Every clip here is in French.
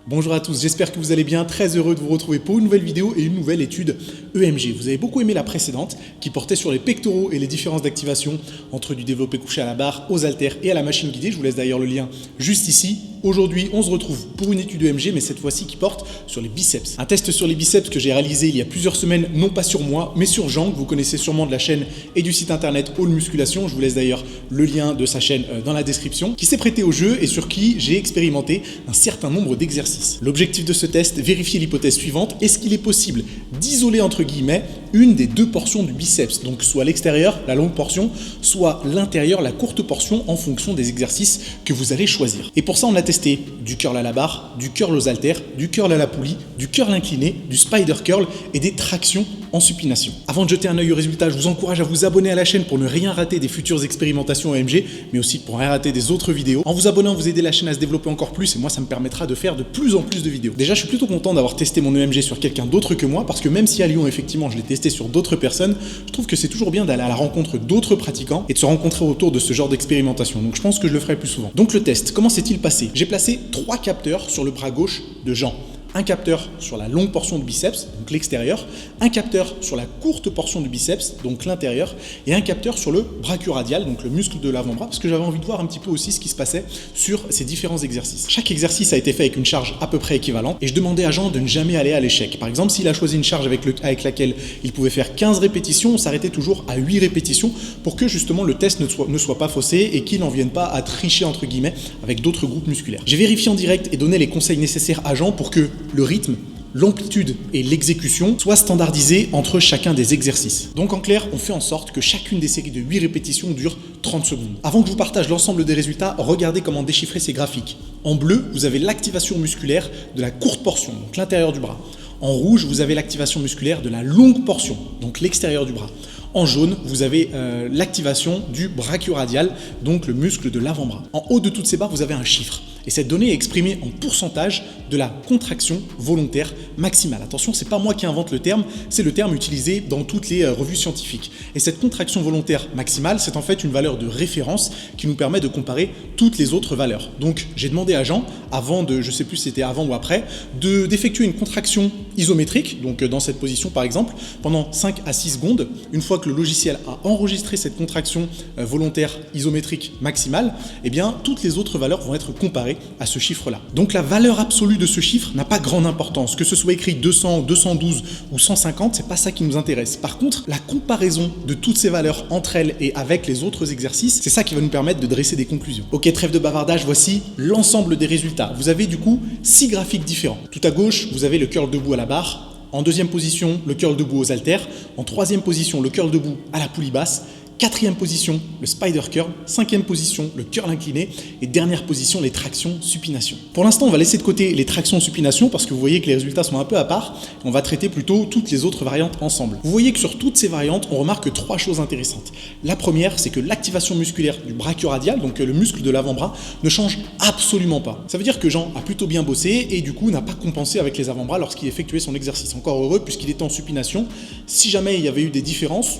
Bonjour à tous, j'espère que vous allez bien, très heureux de vous retrouver pour une nouvelle vidéo et une nouvelle étude EMG. Vous avez beaucoup aimé la précédente qui portait sur les pectoraux et les différences d'activation entre du développé couché à la barre, aux haltères et à la machine guidée. Je vous laisse d'ailleurs le lien juste ici. Aujourd'hui, on se retrouve pour une étude EMG, mais cette fois-ci qui porte sur les biceps. Un test sur les biceps que j'ai réalisé il y a plusieurs semaines, non pas sur moi, mais sur Jean, que vous connaissez sûrement de la chaîne et du site internet All Musculation. Je vous laisse d'ailleurs le lien de sa chaîne dans la description, qui s'est prêté au jeu et sur qui j'ai expérimenté un certain nombre d'exercices. L'objectif de ce test, vérifier l'hypothèse suivante: est-ce qu'il est possible d'isoler entre guillemets une des deux portions du biceps, donc soit l'extérieur, la longue portion, soit l'intérieur, la courte portion, en fonction des exercices que vous allez choisir. Et pour ça, on a testé du curl à la barre, du curl aux haltères, du curl à la poulie, du curl incliné, du spider curl et des tractions en supination. Avant de jeter un œil au résultat, je vous encourage à vous abonner à la chaîne pour ne rien rater des futures expérimentations EMG, mais aussi pour rien rater des autres vidéos. En vous abonnant, vous aidez la chaîne à se développer encore plus et moi, ça me permettra de faire de plus en plus de vidéos. Déjà, je suis plutôt content d'avoir testé mon EMG sur quelqu'un d'autre que moi, parce que même si à Lyon, effectivement, je l'ai testé sur d'autres personnes, je trouve que c'est toujours bien d'aller à la rencontre d'autres pratiquants et de se rencontrer autour de ce genre d'expérimentation. Donc je pense que je le ferai plus souvent. Donc le test, comment s'est-il passé? J'ai placé 3 capteurs sur le bras gauche de Jean. Un capteur sur la longue portion du biceps, donc l'extérieur, un capteur sur la courte portion du biceps, donc l'intérieur, et un capteur sur le brachioradial, donc le muscle de l'avant-bras, parce que j'avais envie de voir un petit peu aussi ce qui se passait sur ces différents exercices. Chaque exercice a été fait avec une charge à peu près équivalente, et je demandais à Jean de ne jamais aller à l'échec. Par exemple, s'il a choisi une charge avec laquelle il pouvait faire 15 répétitions, on s'arrêtait toujours à 8 répétitions pour que justement le test ne soit pas faussé et qu'il n'en vienne pas à tricher entre guillemets avec d'autres groupes musculaires. J'ai vérifié en direct et donné les conseils nécessaires à Jean pour que le rythme, l'amplitude et l'exécution soient standardisés entre chacun des exercices. Donc en clair, on fait en sorte que chacune des séries de 8 répétitions dure 30 secondes. Avant que je vous partage l'ensemble des résultats, regardez comment déchiffrer ces graphiques. En bleu, vous avez l'activation musculaire de la courte portion, donc l'intérieur du bras. En rouge, vous avez l'activation musculaire de la longue portion, donc l'extérieur du bras. En jaune, vous avez l'activation du brachioradial, donc le muscle de l'avant-bras. En haut de toutes ces barres, vous avez un chiffre. Et cette donnée est exprimée en pourcentage de la contraction volontaire maximale. Attention, c'est pas moi qui invente le terme, c'est le terme utilisé dans toutes les revues scientifiques. Et cette contraction volontaire maximale, c'est en fait une valeur de référence qui nous permet de comparer toutes les autres valeurs. Donc, j'ai demandé à Jean, avant de, je sais plus si c'était avant ou après, d'effectuer une contraction isométrique, donc dans cette position par exemple, pendant 5 à 6 secondes. Une fois que le logiciel a enregistré cette contraction volontaire isométrique maximale, eh bien, toutes les autres valeurs vont être comparées à ce chiffre-là. Donc la valeur absolue de ce chiffre n'a pas grande importance. Que ce soit écrit 200, 212 ou 150, c'est pas ça qui nous intéresse. Par contre, la comparaison de toutes ces valeurs entre elles et avec les autres exercices, c'est ça qui va nous permettre de dresser des conclusions. Ok, trêve de bavardage, voici l'ensemble des résultats. Vous avez du coup 6 graphiques différents. Tout à gauche, vous avez le curl debout à la barre. En deuxième position, le curl debout aux haltères. En troisième position, le curl debout à la poulie basse. Quatrième position, le spider curl. Cinquième position, le curl incliné. Et dernière position, les tractions supination. Pour l'instant, on va laisser de côté les tractions supination parce que vous voyez que les résultats sont un peu à part. On va traiter plutôt toutes les autres variantes ensemble. Vous voyez que sur toutes ces variantes, on remarque 3 choses intéressantes. La première, c'est que l'activation musculaire du brachioradial, donc le muscle de l'avant-bras, ne change absolument pas. Ça veut dire que Jean a plutôt bien bossé et du coup n'a pas compensé avec les avant-bras lorsqu'il effectuait son exercice. Encore heureux puisqu'il était en supination. Si jamais il y avait eu des différences,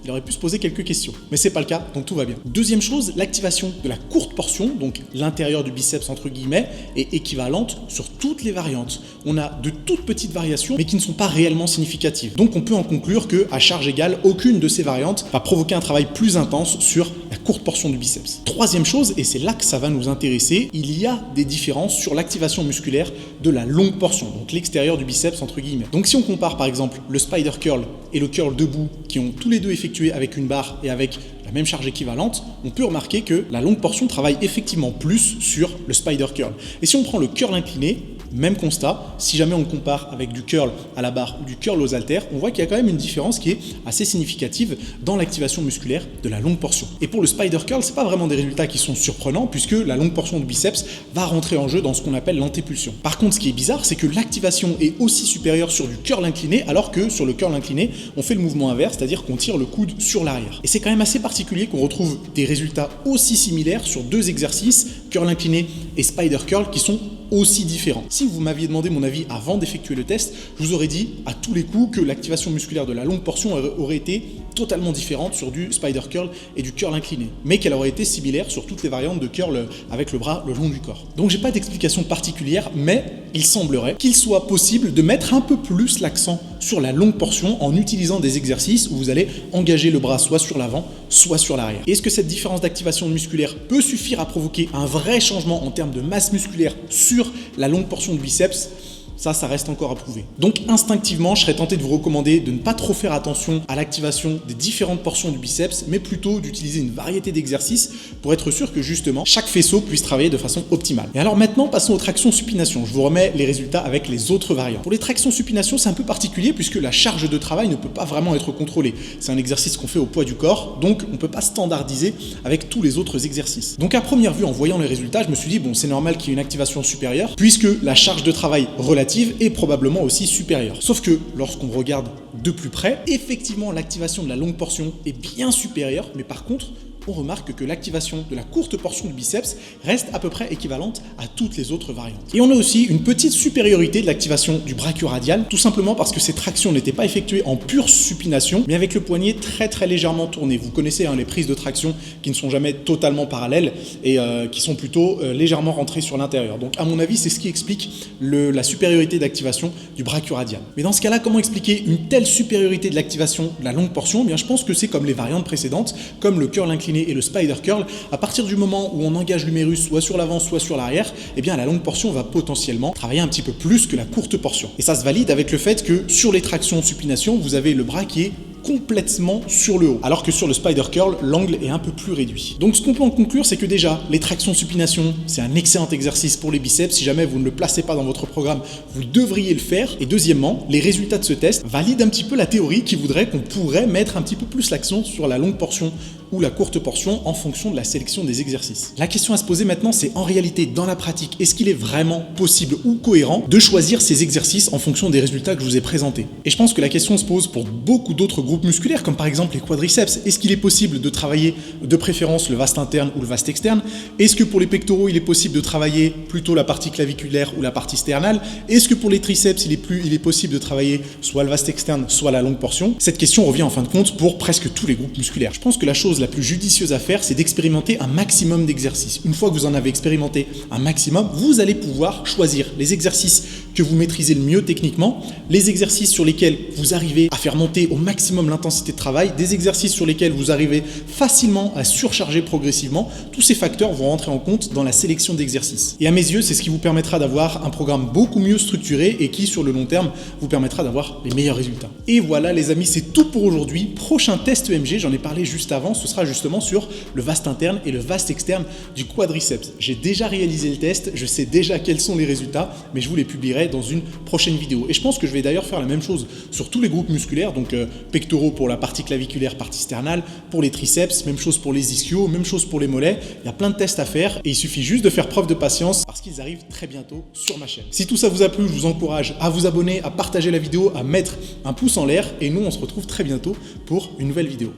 il aurait pu se poser quelques questions, mais c'est pas le cas, donc tout va bien. Deuxième chose, l'activation de la courte portion, donc l'intérieur du biceps entre guillemets, est équivalente sur toutes les variantes. On a de toutes petites variations, mais qui ne sont pas réellement significatives. Donc on peut en conclure que, à charge égale, aucune de ces variantes va provoquer un travail plus intense sur la courte portion du biceps. Troisième chose, et c'est là que ça va nous intéresser, il y a des différences sur l'activation musculaire de la longue portion, donc l'extérieur du biceps entre guillemets. Donc si on compare par exemple le spider curl et le curl debout, qui ont tous les deux effectué avec une barre et avec la même charge équivalente, on peut remarquer que la longue portion travaille effectivement plus sur le spider curl. Et si on prend le curl incliné, même constat, si jamais on compare avec du curl à la barre ou du curl aux haltères, on voit qu'il y a quand même une différence qui est assez significative dans l'activation musculaire de la longue portion. Et pour le spider curl, c'est pas vraiment des résultats qui sont surprenants puisque la longue portion du biceps va rentrer en jeu dans ce qu'on appelle l'antépulsion. Par contre, ce qui est bizarre, c'est que l'activation est aussi supérieure sur du curl incliné alors que sur le curl incliné, on fait le mouvement inverse, c'est-à-dire qu'on tire le coude sur l'arrière. Et c'est quand même assez particulier qu'on retrouve des résultats aussi similaires sur 2 exercices, curl incliné et spider curl, qui sont aussi différents. Si vous m'aviez demandé mon avis avant d'effectuer le test, je vous aurais dit à tous les coups que l'activation musculaire de la longue portion aurait été totalement différente sur du spider curl et du curl incliné, mais qu'elle aurait été similaire sur toutes les variantes de curl avec le bras le long du corps. Donc j'ai pas d'explication particulière, mais il semblerait qu'il soit possible de mettre un peu plus l'accent sur la longue portion en utilisant des exercices où vous allez engager le bras soit sur l'avant, soit sur l'arrière. Est-ce que cette différence d'activation musculaire peut suffire à provoquer un vrai changement en termes de masse musculaire sur la longue portion de biceps ? Ça reste encore à prouver. Donc instinctivement, je serais tenté de vous recommander de ne pas trop faire attention à l'activation des différentes portions du biceps, mais plutôt d'utiliser une variété d'exercices pour être sûr que justement, chaque faisceau puisse travailler de façon optimale. Et alors maintenant, passons aux tractions supination. Je vous remets les résultats avec les autres variantes. Pour les tractions supination, c'est un peu particulier puisque la charge de travail ne peut pas vraiment être contrôlée. C'est un exercice qu'on fait au poids du corps, donc on ne peut pas standardiser avec tous les autres exercices. Donc à première vue, en voyant les résultats, je me suis dit, bon, c'est normal qu'il y ait une activation supérieure puisque la charge de travail relative est probablement aussi supérieure. Sauf que lorsqu'on regarde de plus près, effectivement l'activation de la longue portion est bien supérieure, mais par contre, on remarque que l'activation de la courte portion du biceps reste à peu près équivalente à toutes les autres variantes. Et on a aussi une petite supériorité de l'activation du brachioradial, tout simplement parce que ces tractions n'étaient pas effectuées en pure supination, mais avec le poignet très légèrement tourné. Vous connaissez les prises de traction qui ne sont jamais totalement parallèles et qui sont plutôt légèrement rentrées sur l'intérieur. Donc à mon avis, c'est ce qui explique la supériorité d'activation du brachioradial. Mais dans ce cas-là, comment expliquer une telle supériorité de l'activation de la longue portion ? Eh bien, je pense que c'est comme les variantes précédentes, comme le curl incliné et le spider curl. À partir du moment où on engage l'humérus soit sur l'avant soit sur l'arrière, eh bien la longue portion va potentiellement travailler un petit peu plus que la courte portion. Et ça se valide avec le fait que sur les tractions supination, vous avez le bras qui est complètement sur le haut, alors que sur le spider curl, l'angle est un peu plus réduit. Donc ce qu'on peut en conclure, c'est que déjà, les tractions supination, c'est un excellent exercice pour les biceps. Si jamais vous ne le placez pas dans votre programme, vous devriez le faire. Et deuxièmement, les résultats de ce test valident un petit peu la théorie qui voudrait qu'on pourrait mettre un petit peu plus l'accent sur la longue portion ou la courte portion en fonction de la sélection des exercices. La question à se poser maintenant, c'est en réalité, dans la pratique, est-ce qu'il est vraiment possible ou cohérent de choisir ces exercices en fonction des résultats que je vous ai présentés? Et je pense que la question se pose pour beaucoup d'autres groupes musculaires, comme par exemple les quadriceps. Est-ce qu'il est possible de travailler de préférence le vaste interne ou le vaste externe? Est-ce que pour les pectoraux, il est possible de travailler plutôt la partie claviculaire ou la partie sternale? Est-ce que pour les triceps, il est possible de travailler soit le vaste externe, soit la longue portion? Cette question revient en fin de compte pour presque tous les groupes musculaires. Je pense que la chose la plus judicieuse à faire, c'est d'expérimenter un maximum d'exercices. Une fois que vous en avez expérimenté un maximum, vous allez pouvoir choisir les exercices que vous maîtrisez le mieux techniquement, les exercices sur lesquels vous arrivez à faire monter au maximum l'intensité de travail, des exercices sur lesquels vous arrivez facilement à surcharger progressivement. Tous ces facteurs vont rentrer en compte dans la sélection d'exercices. Et à mes yeux, c'est ce qui vous permettra d'avoir un programme beaucoup mieux structuré et qui, sur le long terme, vous permettra d'avoir les meilleurs résultats. Et voilà les amis, c'est tout pour aujourd'hui. Prochain test EMG, j'en ai parlé juste avant, ce sera justement sur le vaste interne et le vaste externe du quadriceps. J'ai déjà réalisé le test, je sais déjà quels sont les résultats, mais je vous les publierai dans une prochaine vidéo. Et je pense que je vais d'ailleurs faire la même chose sur tous les groupes musculaires, donc pectoraux pour la partie claviculaire, partie sternale, pour les triceps, même chose pour les ischios, même chose pour les mollets. Il y a plein de tests à faire et il suffit juste de faire preuve de patience parce qu'ils arrivent très bientôt sur ma chaîne. Si tout ça vous a plu, je vous encourage à vous abonner, à partager la vidéo, à mettre un pouce en l'air et nous on se retrouve très bientôt pour une nouvelle vidéo.